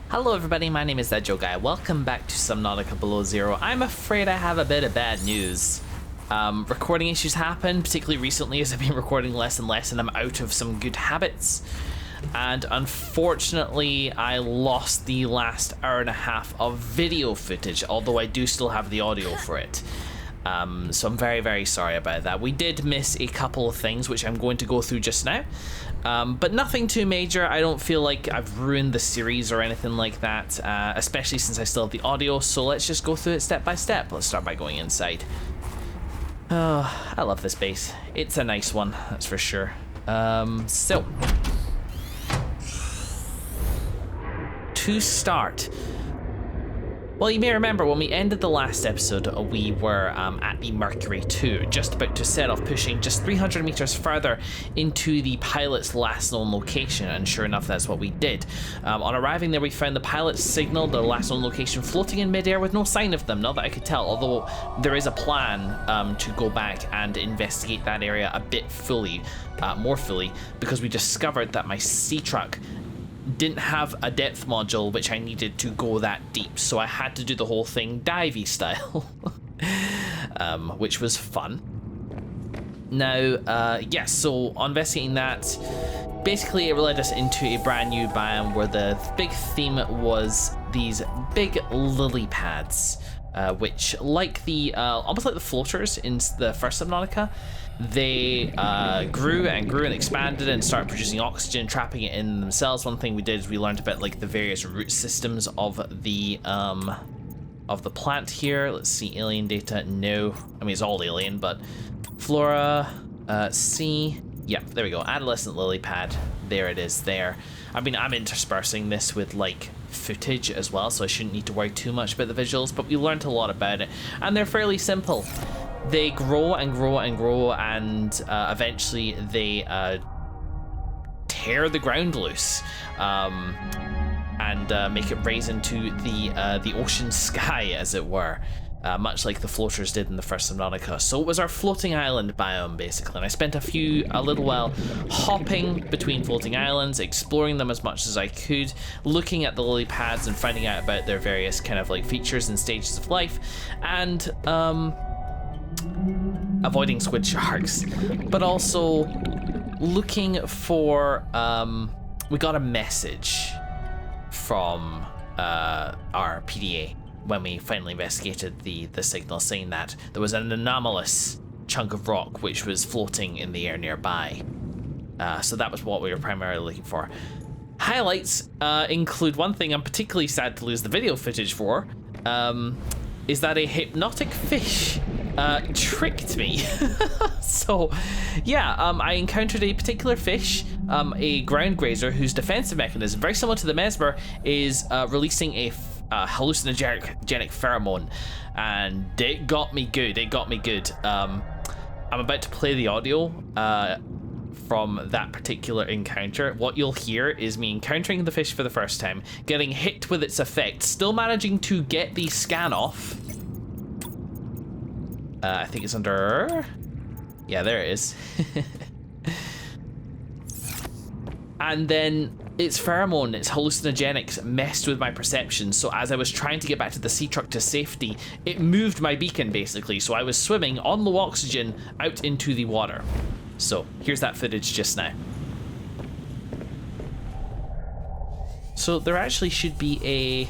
Hello everybody, my name is that Joe Guy. Welcome back to Subnautica Below Zero. I'm afraid I have a bit of bad news. Recording issues happen, particularly recently as I've been recording less and less and I'm out of some good habits. And unfortunately, I lost the last hour and a half of video footage, although I do still have the audio for it. So I'm very, very sorry about that. We did miss a couple of things, which I'm going to go through just now. But nothing too major. I don't feel like I've ruined the series or anything like that, especially since I still have the audio. So let's just go through it step by step. Let's start by going inside. Oh, I love this base. It's a nice one, that's for sure. So, to start, well, you may remember when we ended the last episode, we were at the Mercury 2, just about to set off pushing just 300 meters further into the pilot's last known location, and sure enough, that's what we did. On arriving there, we found the pilot's signal, their last known location, floating in midair with no sign of them, not that I could tell, although there is a plan to go back and investigate that area a bit fully, more fully, because we discovered that my SEATRUCK didn't have a depth module which I needed to go that deep, so I had to do the whole thing divey style, which was fun. Now, yes, so on investigating that, basically it led us into a brand new biome where the big theme was these big lily pads, which, like the almost like the floaters in the first Subnautica, they grew and grew and expanded and started producing oxygen, trapping it in themselves. One thing we did is we learned about like the various root systems of the plant here. Let's see, alien data. No, I mean it's all alien, but flora. C. Yeah, there we go. Adolescent lily pad. There it is. There. I mean, I'm interspersing this with like footage as well, so I shouldn't need to worry too much about the visuals. But we learned a lot about it, and they're fairly simple. They grow and grow and grow, and eventually they tear the ground loose and make it raise into the ocean sky, as it were, much like the floaters did in the first Subnautica. So it was our floating island biome, basically, and I spent a little while hopping between floating islands, exploring them as much as I could, looking at the lily pads and finding out about their various kind of like features and stages of life, and avoiding squid sharks, but also looking for, we got a message from our PDA when we finally investigated the signal, saying that there was an anomalous chunk of rock which was floating in the air nearby. So that was what we were primarily looking for. Highlights include one thing I'm particularly sad to lose the video footage for, is that a hypnotic fish tricked me. So yeah, I encountered a particular fish, a ground grazer, whose defensive mechanism, very similar to the mesmer, is releasing a hallucinogenic pheromone, and it got me good. I'm about to play the audio from that particular encounter. What you'll hear is me encountering the fish for the first time, getting hit with its effect, still managing to get the scan off. I think it's under... Yeah, there it is. And then its pheromone, its hallucinogenics, messed with my perception, so as I was trying to get back to the SEATRUCK to safety, it moved my beacon, basically, so I was swimming on low oxygen out into the water. So, here's that footage just now. So there actually should be a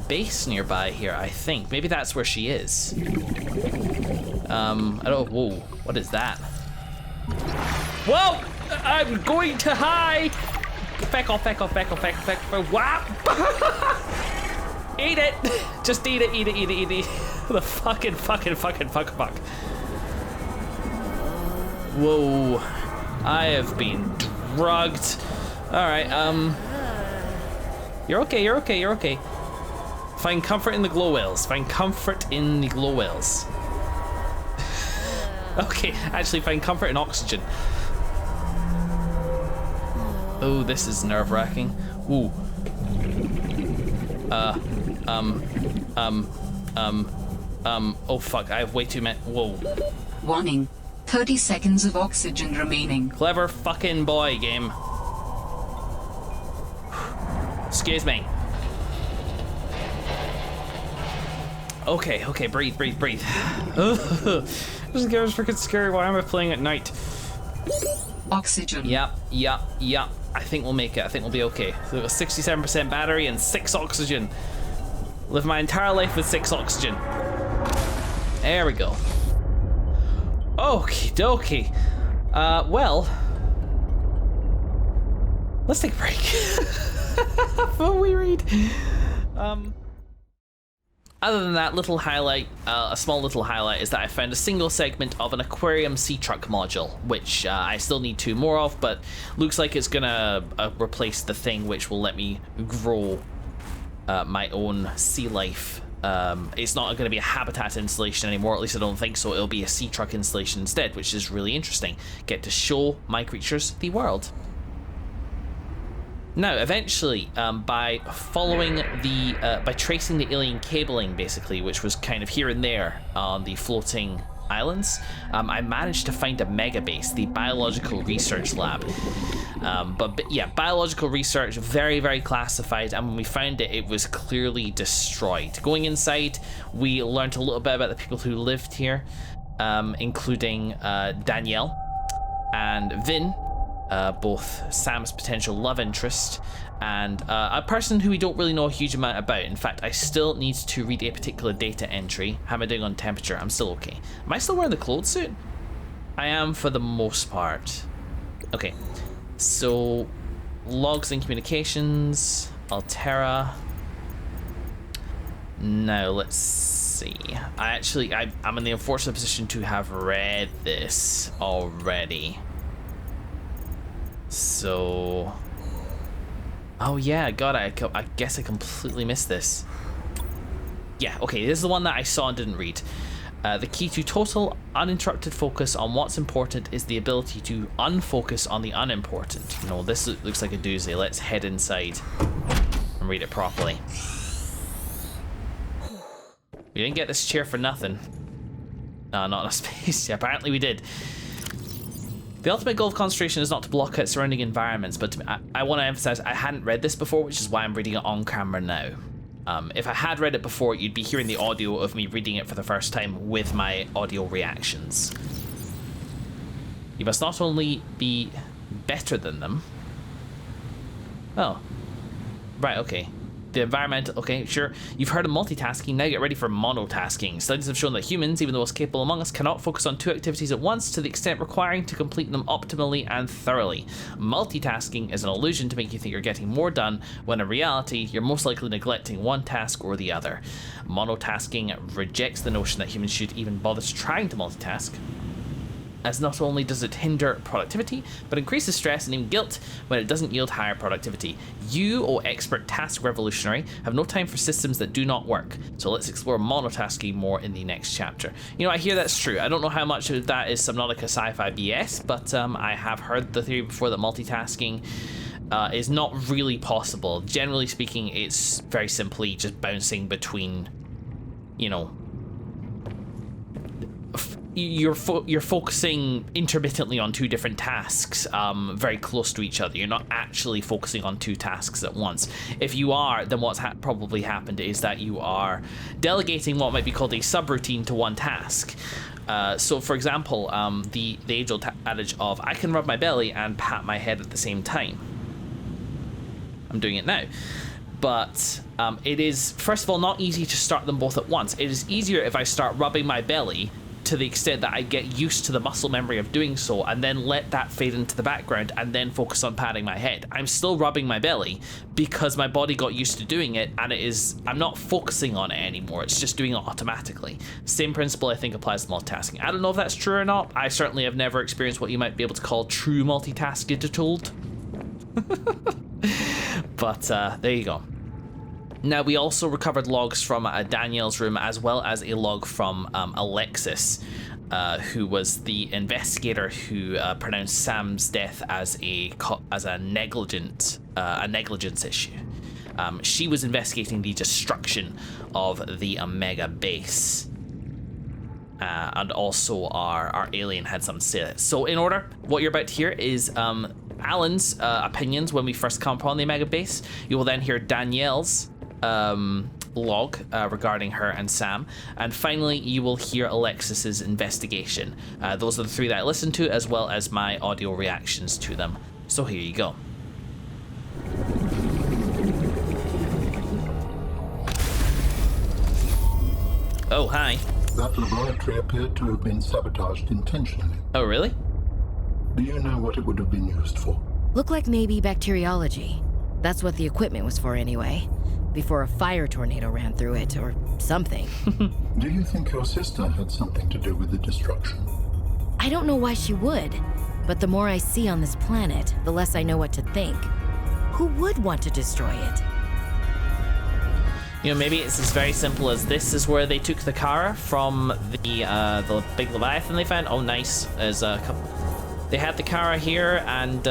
base nearby here, I think. Maybe that's where she is. I don't... Whoa, what is that? Whoa! I'm going to high! Feck off. Wow! Eat it! Just eat it. The fucking fuck. Whoa. I have been drugged. Alright, You're okay. Find comfort in the glow whales. Okay, actually find comfort in oxygen. Oh, this is nerve-wracking. Ooh. Oh fuck, I have way too many. Whoa. Warning. 30 seconds of oxygen remaining. Clever fucking boy, game. Excuse me. Okay, breathe. This game is freaking scary. Why am I playing at night? Oxygen. Yep. I think we'll make it. I think we'll be okay. So we've got 67% battery and 6 oxygen. Live my entire life with 6 oxygen. There we go. Okie dokie. Well, let's take a break. Before we read. Other than that, little highlight, a small little highlight is that I found a single segment of an aquarium SEATRUCK module, which I still need 2 more of, but looks like it's gonna replace the thing which will let me grow my own sea life. It's not going to be a habitat installation anymore, at least I don't think so. It'll be a SEATRUCK installation instead, which is really interesting. Get to show my creatures the world. Now, eventually, by following by tracing the alien cabling, basically, which was kind of here and there on the floating islands, I managed to find a mega base, the biological research lab. But yeah, biological research, very, very classified, and when we found it, it was clearly destroyed. Going inside, we learned a little bit about the people who lived here, including Danielle and Vin, both Sam's potential love interest, and a person who we don't really know a huge amount about. In fact, I still need to read a particular data entry. How am I doing on temperature? I'm still okay. Am I still wearing the clothes suit? I am for the most part. Okay, so logs and communications, Altera. Now let's see. I'm in the unfortunate position to have read this already. So, oh yeah, God, I guess I completely missed this. Yeah, okay, this is the one that I saw and didn't read. The key to total uninterrupted focus on what's important is the ability to unfocus on the unimportant. No, this looks like a doozy. Let's head inside and read it properly. We didn't get this chair for nothing. No, not enough space. Yeah, apparently we did. The ultimate goal of concentration is not to block out surrounding environments, but I want to emphasize I hadn't read this before, which is why I'm reading it on camera now. If I had read it before, you'd be hearing the audio of me reading it for the first time with my audio reactions. You must not only be better than them. Oh. Right, okay. The environmental, okay, sure. You've heard of multitasking, now get ready for monotasking. Studies have shown that humans, even the most capable among us, cannot focus on 2 activities at once to the extent requiring to complete them optimally and thoroughly. Multitasking is an illusion to make you think you're getting more done, when in reality, you're most likely neglecting one task or the other. Monotasking rejects the notion that humans should even bother trying to multitask, as not only does it hinder productivity, but increases stress and even guilt when it doesn't yield higher productivity. You, O expert task revolutionary, have no time for systems that do not work. So let's explore monotasking more in the next chapter. You know, I hear that's true. I don't know how much of that is Subnautica sci-fi BS, but I have heard the theory before that multitasking is not really possible. Generally speaking, it's very simply just bouncing between, you know, you're focusing intermittently on 2 different tasks, very close to each other. You're not actually focusing on 2 tasks at once. If you are, then what's probably happened is that you are delegating what might be called a subroutine to one task. So, for example, the age-old adage of I can rub my belly and pat my head at the same time. I'm doing it now. But it is, first of all, not easy to start them both at once. It is easier if I start rubbing my belly to the extent that I get used to the muscle memory of doing so, and then let that fade into the background and then focus on patting my head. I'm still rubbing my belly because my body got used to doing it, and I'm not focusing on it anymore. It's just doing it automatically. Same principle I think applies to multitasking. I don't know if that's true or not. I certainly have never experienced what you might be able to call true multitasking. But there you go. Now, we also recovered logs from Danielle's room, as well as a log from Alexis, who was the investigator who pronounced Sam's death as a negligence issue. She was investigating the destruction of the Omega base. And also our alien had something to say. So in order, what you're about to hear is Alan's opinions when we first come upon the Omega base. You will then hear Danielle's log regarding her and Sam, and finally you will hear Alexis's investigation. Those are the 3 that I listened to, as well as my audio reactions to them. So here you go. Oh, hi. That laboratory appeared to have been sabotaged intentionally. Oh, really? Do you know what it would have been used for? Looked like maybe bacteriology. That's what the equipment was for anyway. Before a fire tornado ran through it, or something. Do you think your sister had something to do with the destruction? I don't know why she would, but the more I see on this planet, the less I know what to think. Who would want to destroy it? You know, maybe it's as very simple as this is where they took the Kara from the big Leviathan they found. Oh, nice. There's a couple. They had the Kara here, and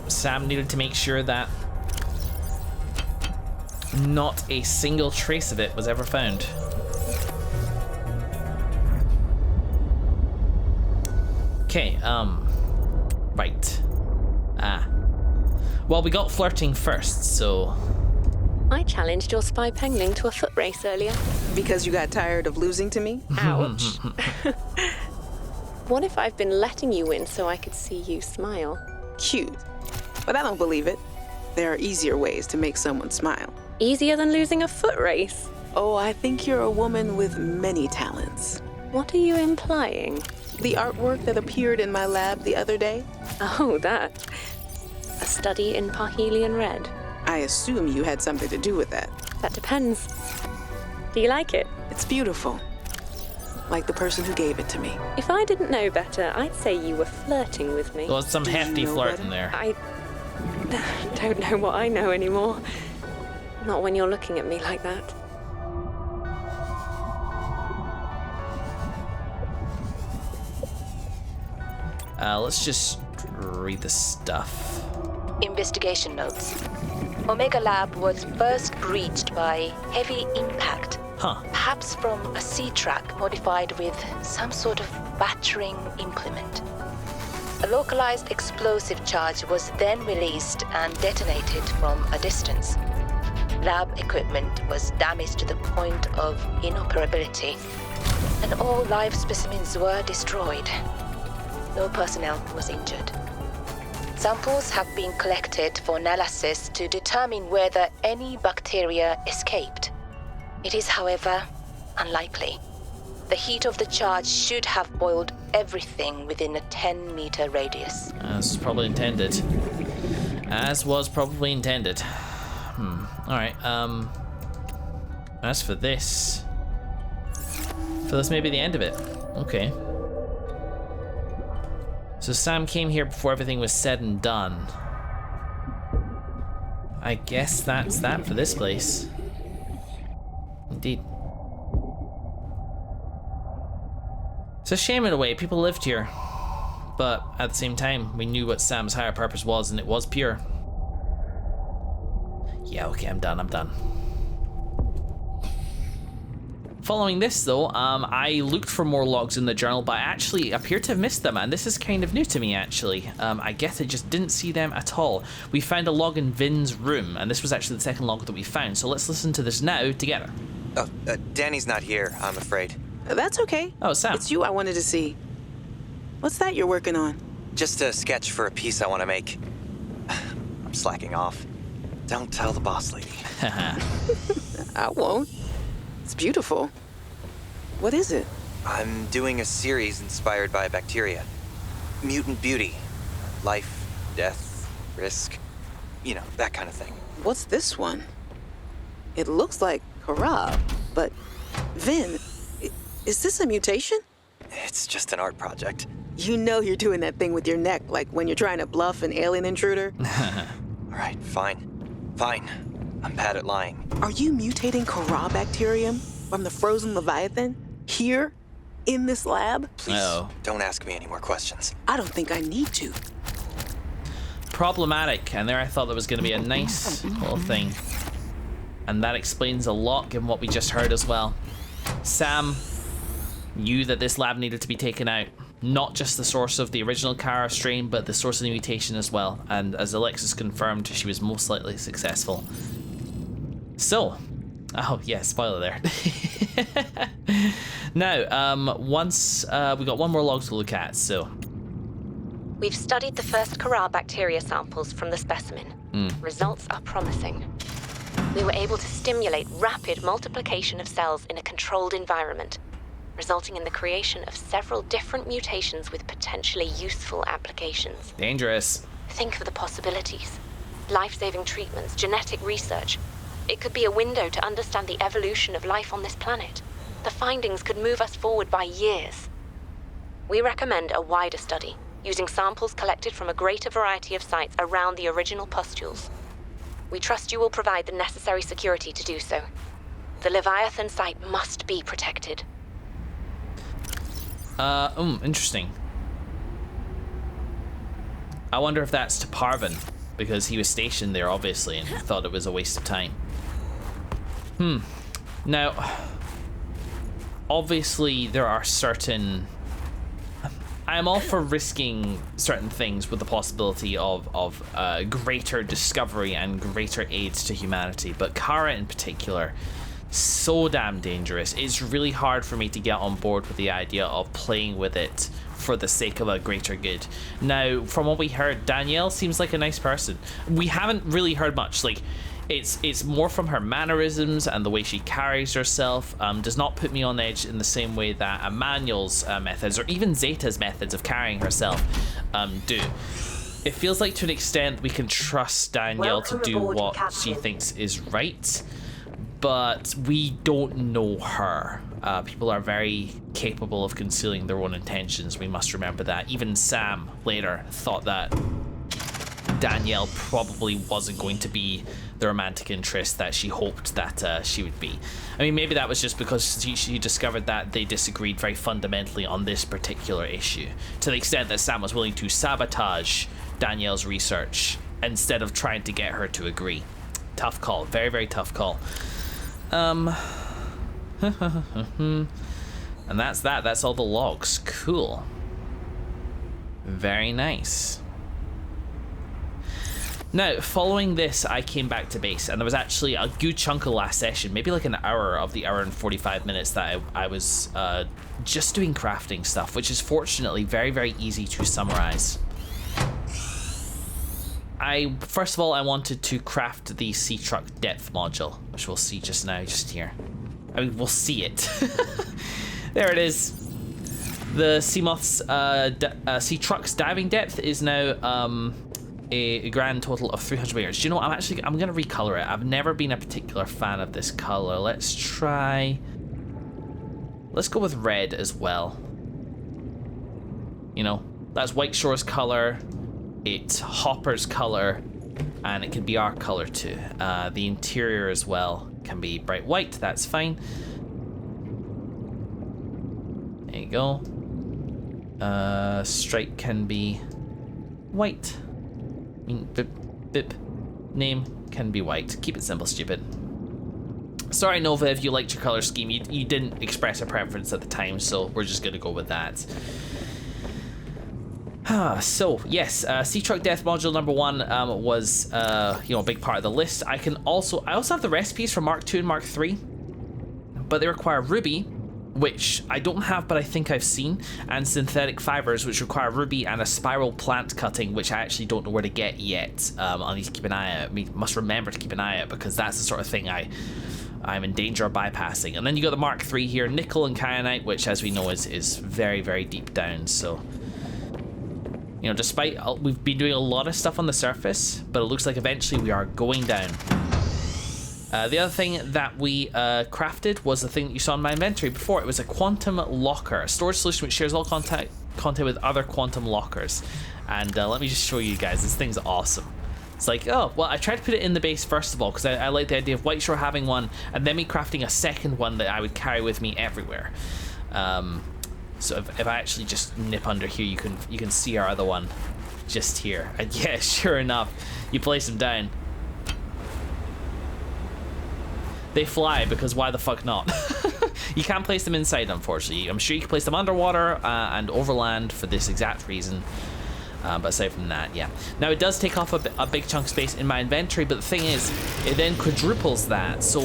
Sam needed to make sure that not a single trace of it was ever found. Okay, right. Well, we got flirting first, so... I challenged your spy pengling to a foot race earlier. Because you got tired of losing to me? Ouch. What if I've been letting you win so I could see you smile? Cute. But I don't believe it. There are easier ways to make someone smile. Easier than losing a foot race? Oh, I think you're a woman with many talents. What are you implying? The artwork that appeared in my lab the other day? Oh, that. A study in Parhelion Red. I assume you had something to do with that. That depends. Do you like it? It's beautiful. Like the person who gave it to me. If I didn't know better, I'd say you were flirting with me. Well, some hefty flirting there. I don't know what I know anymore. Not when you're looking at me like that. Let's just read the stuff. Investigation notes. Omega Lab was first breached by heavy impact. Perhaps from a SEATRUCK modified with some sort of battering implement. A localized explosive charge was then released and detonated from a distance. Lab equipment was damaged to the point of inoperability, and all live specimens were destroyed. No personnel was injured. Samples have been collected for analysis to determine whether any bacteria escaped. It is, however, unlikely. The heat of the charge should have boiled everything within a 10-meter radius. As probably intended. As was probably intended. Alright, as for this... So this may be the end of it. Okay. So Sam came here before everything was said and done. I guess that's that for this place. Indeed. It's a shame in a way, people lived here. But at the same time, we knew what Sam's higher purpose was, and it was pure. Yeah, okay, I'm done. Following this though, I looked for more logs in the journal, but I actually appear to have missed them, and this is kind of new to me actually. I guess I just didn't see them at all. We found a log in Vin's room, and this was actually the second log that we found, so let's listen to this now together. Oh, Danny's not here, I'm afraid. That's okay. Oh, Sam. It's you I wanted to see. What's that you're working on? Just a sketch for a piece I want to make. I'm slacking off. Don't tell the boss lady. I won't. It's beautiful. What is it? I'm doing a series inspired by bacteria. Mutant beauty. Life, death, risk. You know, that kind of thing. What's this one? It looks like Harab, but Vin, is this a mutation? It's just an art project. You know you're doing that thing with your neck, like when you're trying to bluff an alien intruder. All right, fine. I'm bad at lying. Are you mutating Kara bacterium from the frozen Leviathan here in this lab? Please, don't ask me any more questions. I don't think I need to. Problematic, and there I thought there was going to be a nice little thing. And that explains a lot given what we just heard as well. Sam knew that this lab needed to be taken out. Not just the source of the original Kara strain, but the source of the mutation as well. And as Alexis confirmed, she was most likely successful. So, Oh, yeah, spoiler there. Now, once we got one more log to look at, so. We've studied the first Kara bacteria samples from the specimen. Results are promising. We were able to stimulate rapid multiplication of cells in a controlled environment, resulting in the creation of several different mutations with potentially useful applications. Dangerous. Think of the possibilities. Life-saving treatments, genetic research. It could be a window to understand the evolution of life on this planet. The findings could move us forward by years. We recommend a wider study, using samples collected from a greater variety of sites around the original pustules. We trust you will provide the necessary security to do so. The Leviathan site must be protected. Interesting. I wonder if that's to Parvin, because he was stationed there, obviously, and thought it was a waste of time. Now, obviously, there are certain... I'm all for risking certain things with the possibility of greater discovery and greater aid to humanity, but Kara in particular, so damn dangerous. It's really hard for me to get on board with the idea of playing with it for the sake of a greater good. Now, from what we heard, Danielle seems like a nice person. We haven't really heard much. Like, it's more from her mannerisms and the way she carries herself. Does not put me on edge in the same way that Emmanuel's methods, or even Zeta's methods of carrying herself, do. It feels like to an extent we can trust Danielle to do what she thinks is right, but we don't know her. People are very capable of concealing their own intentions. We must remember that. Even Sam later thought that Danielle probably wasn't going to be the romantic interest that she hoped that she would be. I mean, maybe that was just because she discovered that they disagreed very fundamentally on this particular issue, to the extent that Sam was willing to sabotage Danielle's research instead of trying to get her to agree. Tough call. Very, very tough call. And that's that. That's all the logs. Cool. Very nice. Now, following this, I came back to base, and there was actually a good chunk of last session, maybe like an hour of the hour and 45 minutes that I was just doing crafting stuff, which is fortunately very, very easy to summarize. First of all, I wanted to craft the SEATRUCK depth module, which we'll see just now, just here. I mean, we'll see it. There it is. The Seamoth's SEATRUCK's diving depth is now a grand total of 300 meters. Do you know what? I'm gonna recolor it. I've never been a particular fan of this color. Let's go with red as well. You know, that's White Shore's color, it's Hopper's color, and it can be our color too. The interior as well can be bright white. That's fine. There you go. Stripe can be white. Name can be white. Keep it simple, stupid. Sorry, Nova, if you liked your color scheme. You didn't express a preference at the time, so we're just gonna go with that. So yes, SEATRUCK Death Module number 1 was a big part of the list. I also have the recipes for Mark II and Mark III, but they require ruby, which I don't have, but I think I've seen, and synthetic fibers, which require ruby, and a spiral plant cutting, which I actually don't know where to get yet. I'll need to keep an eye out. I must remember to keep an eye out, because that's the sort of thing I'm in danger of bypassing. And then you got the Mark III here, nickel and kyanite, which, as we know, is very, very deep down. So, you know, despite we've been doing a lot of stuff on the surface, but it looks like eventually we are going down. The other thing that we crafted was the thing that you saw in my inventory before. It was a quantum locker, a storage solution which shares all content with other quantum lockers. And let me just show you guys. This thing's awesome. It's like, oh, well, I tried to put it in the base first of all, because I like the idea of White Shore having one, and then me crafting a second one that I would carry with me everywhere. So if I actually just nip under here, you can see our other one just here. And yeah, sure enough, you place them down. They fly, because why the fuck not? You can't place them inside, unfortunately. I'm sure you can place them underwater and overland for this exact reason. But aside from that, yeah. Now, it does take off a big chunk of space in my inventory, but the thing is, it then quadruples that. So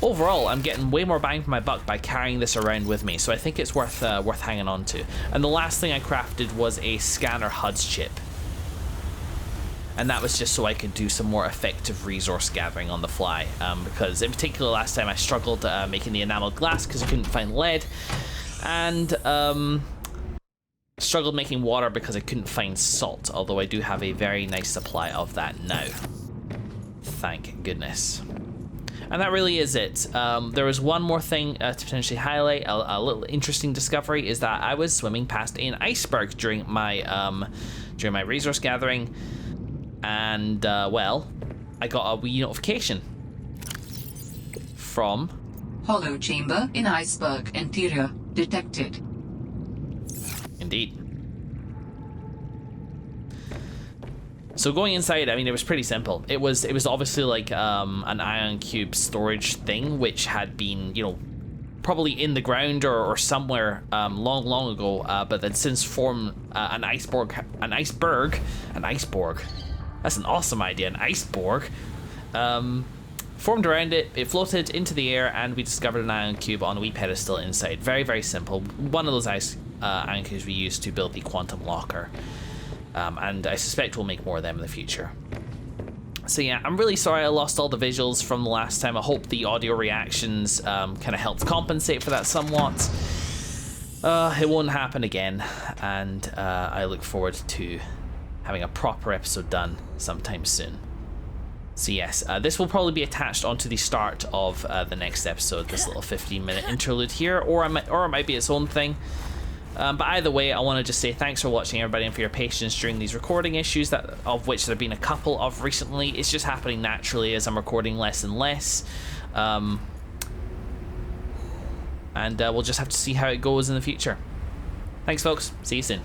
overall, I'm getting way more bang for my buck by carrying this around with me, so I think it's worth hanging on to. And the last thing I crafted was a scanner HUDs chip. And that was just so I could do some more effective resource gathering on the fly, because in particular last time I struggled making the enameled glass because I couldn't find lead, and struggled making water because I couldn't find salt, although I do have a very nice supply of that now. Thank goodness. And that really is it. There was one more thing to potentially highlight. A little interesting discovery is that I was swimming past an iceberg during my resource gathering, and well, I got a wee notification from Hollow chamber in iceberg interior detected. Indeed. So going inside, I mean, it was pretty simple. It was obviously like an ion cube storage thing, which had been, you know, probably in the ground or somewhere long ago, but then since formed an iceberg. That's an awesome idea, an iceberg. Formed around it, it floated into the air, and we discovered an ion cube on a wee pedestal inside. Very, very simple. One of those ion cubes we used to build the quantum locker. And I suspect we'll make more of them in the future. So yeah, I'm really sorry I lost all the visuals from the last time. I hope the audio reactions kind of helped compensate for that somewhat. It won't happen again, and I look forward to having a proper episode done sometime soon. So yes, this will probably be attached onto the start of the next episode, this little 15-minute interlude here, or it might be its own thing. But either way, I want to just say thanks for watching, everybody, and for your patience during these recording issues, of which there have been a couple of recently. It's just happening naturally as I'm recording less and less. And we'll just have to see how it goes in the future. Thanks, folks. See you soon.